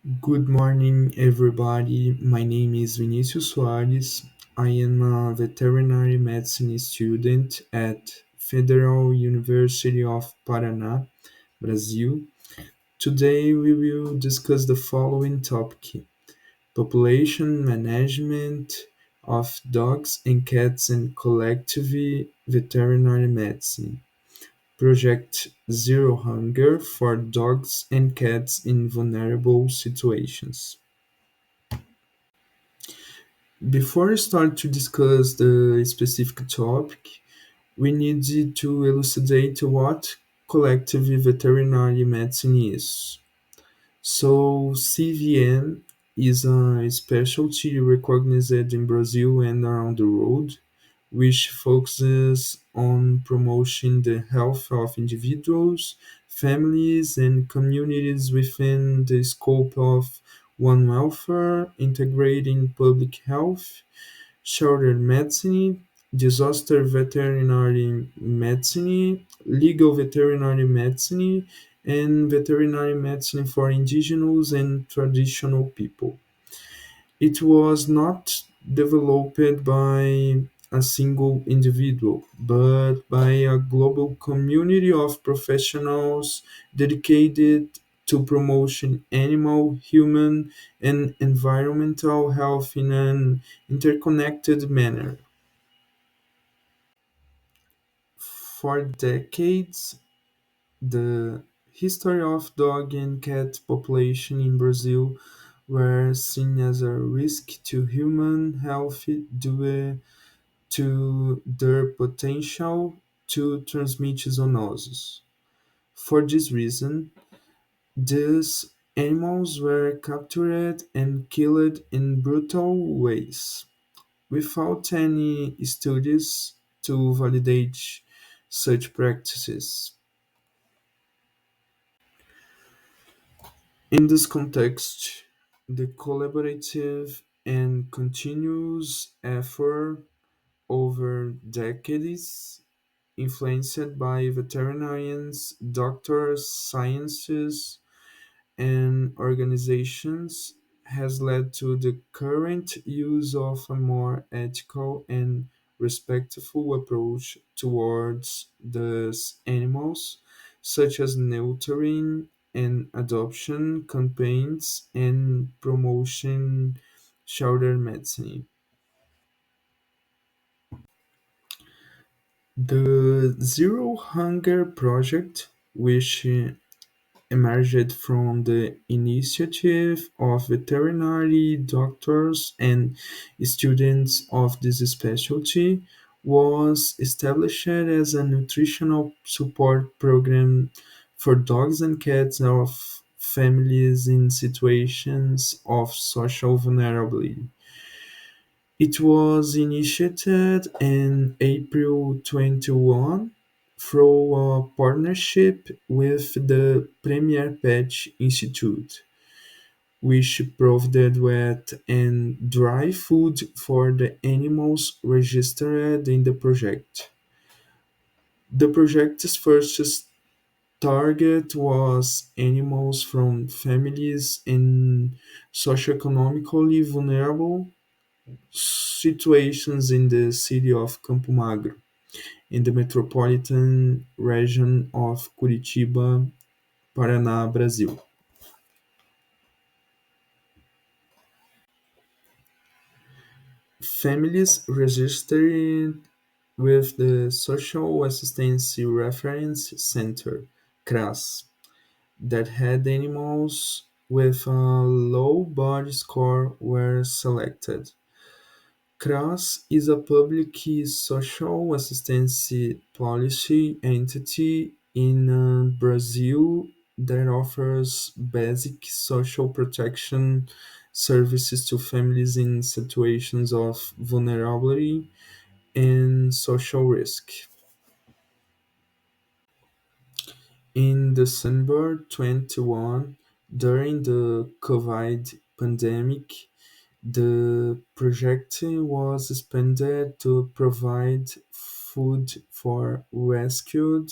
Good morning, everybody. My name is Vinicius Soares. I am a veterinary medicine student at Federal University of Parana, Brazil. Today, we will discuss the following topic: population management of dogs and cats and collective veterinary medicine. Project Zero Hunger for dogs and cats in vulnerable situations. Before we start to discuss the specific topic, we need to elucidate what collective veterinary medicine is. So, CVM is a specialty recognized in Brazil and around the world, which focuses on promoting the health of individuals, families, and communities within the scope of one welfare, integrating public health, shelter medicine, disaster veterinary medicine, legal veterinary medicine, and veterinary medicine for indigenous and traditional people. It was not developed by a single individual, but by a global community of professionals dedicated to promotion animal, human, and environmental health in an interconnected manner. For decades, the history of dog and cat population in Brazil were seen as a risk to human health due to their potential to transmit zoonosis. For this reason, these animals were captured and killed in brutal ways, without any studies to validate such practices. In this context, the collaborative and continuous effort over decades, influenced by veterinarians, doctors, scientists, and organizations, has led to the current use of a more ethical and respectful approach towards these animals, such as neutering and adoption campaigns and promotion shelter medicine. The Zero Hunger Project, which emerged from the initiative of veterinary doctors and students of this specialty, was established as a nutritional support program for dogs and cats of families in situations of social vulnerability. It was initiated in April 21 through a partnership with the Premier Pet Institute, which provided wet and dry food for the animals registered in the project. The project's first target was animals from families in socioeconomically vulnerable situations in the city of Campo Magro, in the metropolitan region of Curitiba, Paraná, Brazil. Families registered with the Social Assistance Reference Center (CRAS) that had animals with a low body score were selected. CRAS is a public social assistance policy entity in Brazil that offers basic social protection services to families in situations of vulnerability and social risk. In December 21, during the COVID pandemic, the project was expanded to provide food for rescued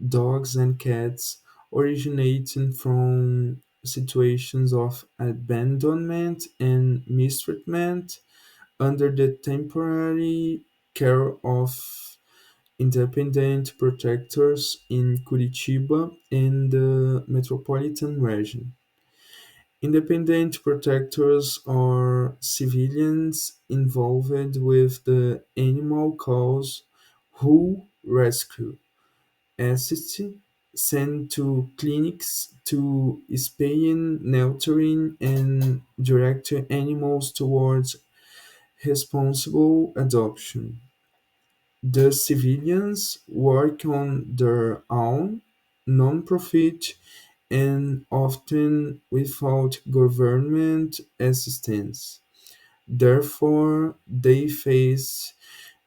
dogs and cats originating from situations of abandonment and mistreatment under the temporary care of independent protectors in Curitiba and the metropolitan region. Independent protectors are civilians involved with the animal cause who rescue, assist, send to clinics to spaying, neutering, and direct animals towards responsible adoption. The civilians work on their own, non-profit, and often without government assistance. Therefore, they face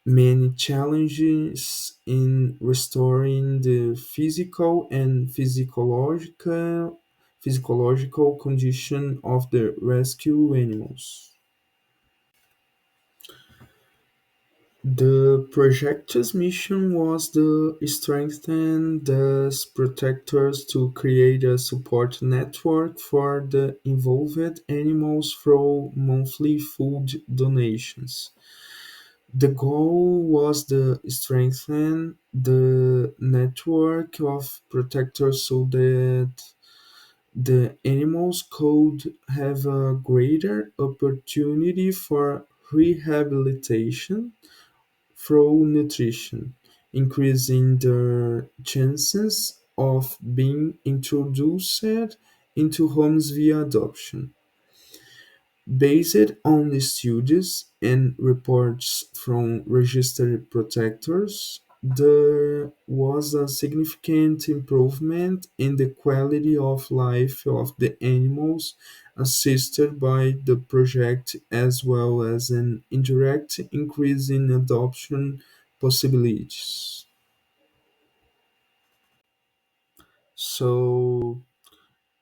many challenges in restoring the physical and physiological condition of the rescue animals. The project's mission was to strengthen the protectors to create a support network for the involved animals through monthly food donations. The goal was to strengthen the network of protectors so that the animals could have a greater opportunity for rehabilitation through nutrition, increasing their chances of being introduced into homes via adoption. Based on the studies and reports from registered protectors, there was a significant improvement in the quality of life of the animals assisted by the project, as well as an indirect increase in adoption possibilities. So,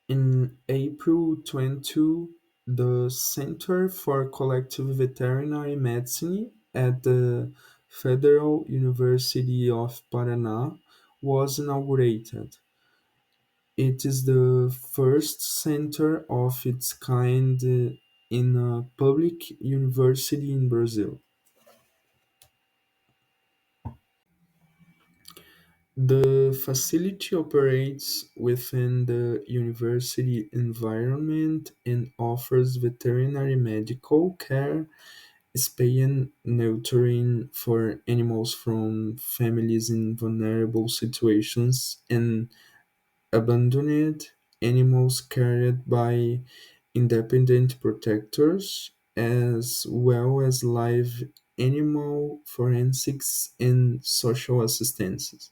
in April 22, the Center for Collective Veterinary Medicine at the Federal University of Paraná was inaugurated. It is the first center of its kind in a public university in Brazil. The facility operates within the university environment and offers veterinary medical care, spaying, neutering for animals from families in vulnerable situations, and abandoned animals cared by independent protectors, as well as live animal forensics and social assistance.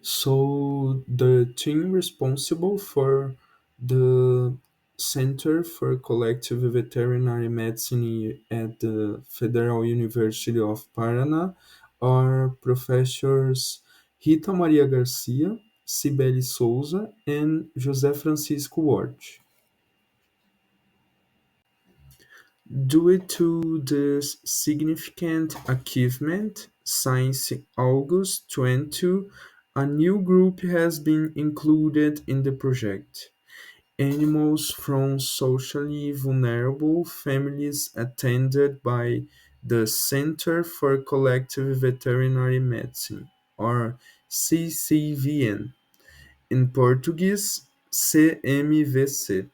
So the team responsible for the Center for Collective Veterinary Medicine at the Federal University of Parana are professors Rita Maria Garcia, Cibele Souza, and José Francisco Ward. Due to this significant achievement, since August 20, a new group has been included in the project. Animals from socially vulnerable families attended by the Center for Collective Veterinary Medicine, or CCVN, in Portuguese, CMVC.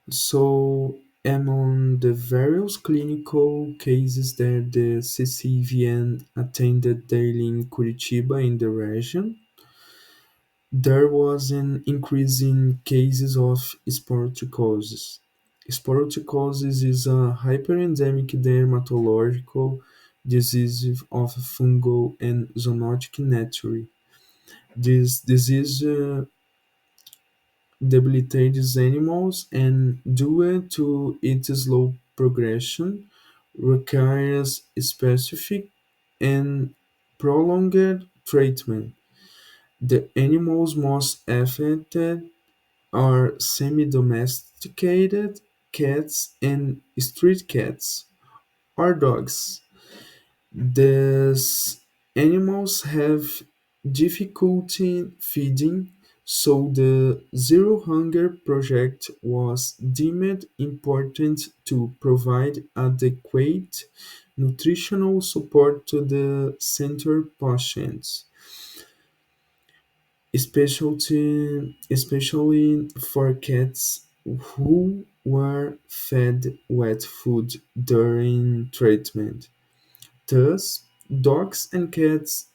So, among the various clinical cases that the CCVN attended daily in Curitiba in the region, there was an increase in cases of sporticosis. Sporticosis is a hyperendemic dermatological disease of fungal and zoonotic nature. This disease debilitates animals and, due to its slow progression, requires specific and prolonged treatment. The animals most affected are semi-domesticated cats and street cats or dogs. These animals have difficulty feeding, so the Zero Hunger Project was deemed important to provide adequate nutritional support to the center patients, especially for cats who were fed wet food during treatment. Thus, dogs and cats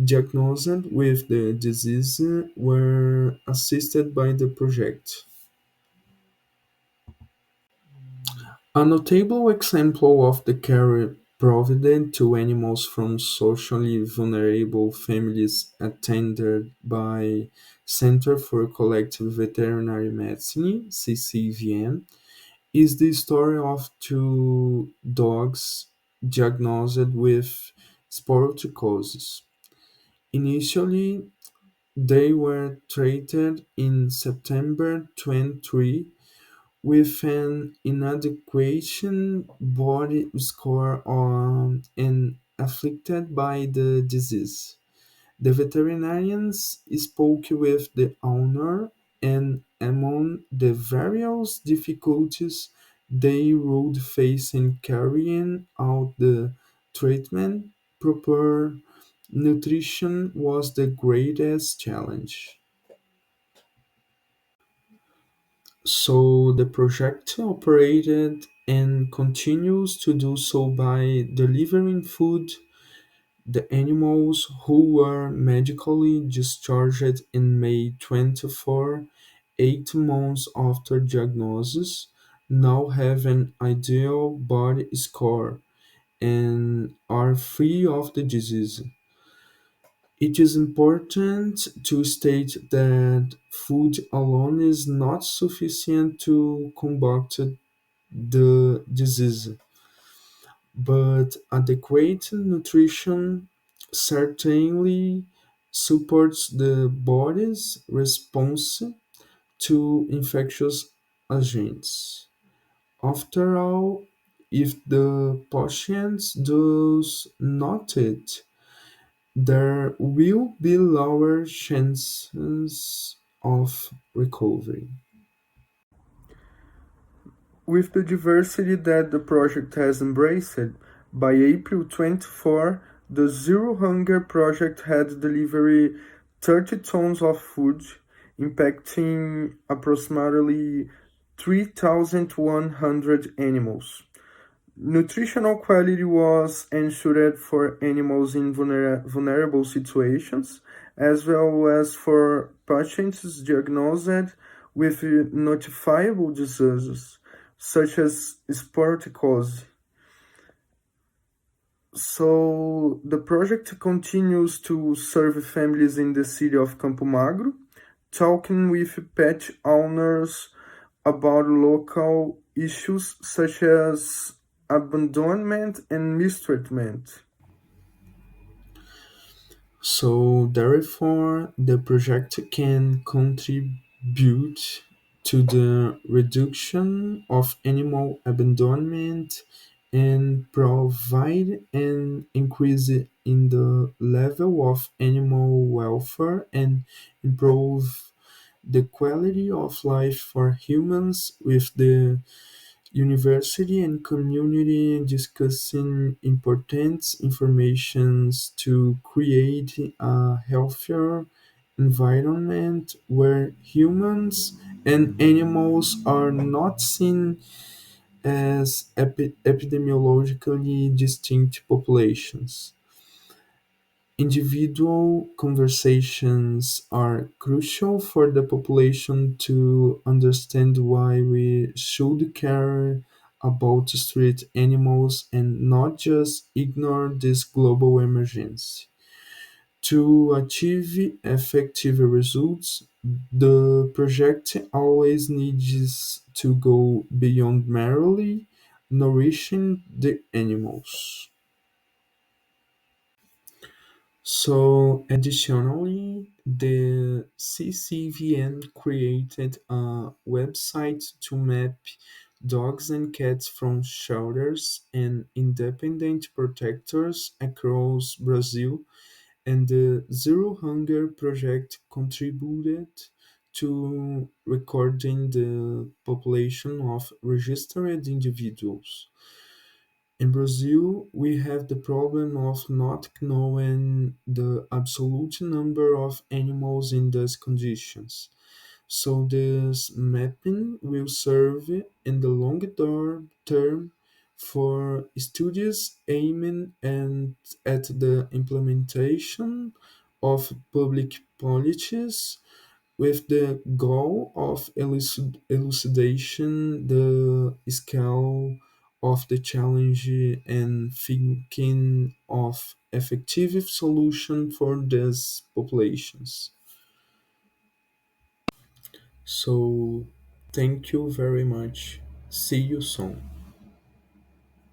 diagnosed with the disease were assisted by the project. A notable example of the care provided to animals from socially vulnerable families attended by Center for Collective Veterinary Medicine (CCVM) is the story of two dogs diagnosed with sporticosis. Initially, they were treated in September 23 with an inadequate body score and afflicted by the disease. The veterinarians spoke with the owner, and among the various difficulties they would face in carrying out the treatment, proper nutrition was the greatest challenge. So the project operated and continues to do so by delivering food the animals who were medically discharged in May 24, 8 months after diagnosis, now have an ideal body score and are free of the disease. It is important to state that food alone is not sufficient to combat the disease, but adequate nutrition certainly supports the body's response to infectious agents. After all, if the patient does not eat, there will be lower chances of recovery. With the diversity that the project has embraced, by April 24, the Zero Hunger Project had delivered 30 tons of food, impacting approximately 3,100 animals. Nutritional quality was ensured for animals in vulnerable situations, as well as for patients diagnosed with notifiable diseases, such as sporticosis. So the project continues to serve families in the city of Campo Magro, talking with pet owners about local issues such as abandonment and mistreatment. So, therefore, the project can contribute to the reduction of animal abandonment and provide an increase in the level of animal welfare and improve the quality of life for humans with the university and community discussing important informations to create a healthier environment where humans and animals are not seen as epidemiologically distinct populations. Individual conversations are crucial for the population to understand why we should care about street animals and not just ignore this global emergency. To achieve effective results, the project always needs to go beyond merely nourishing the animals. So, additionally, the CCVN created a website to map dogs and cats from shelters and independent protectors across Brazil and the Zero Hunger Project contributed to recording the population of registered individuals. In Brazil, we have the problem of not knowing the absolute number of animals in those conditions. So this mapping will serve in the term for studies aiming at the implementation of public policies with the goal of elucidation the scale of the challenge and thinking of effective solution for these populations. So thank you very much. See you soon.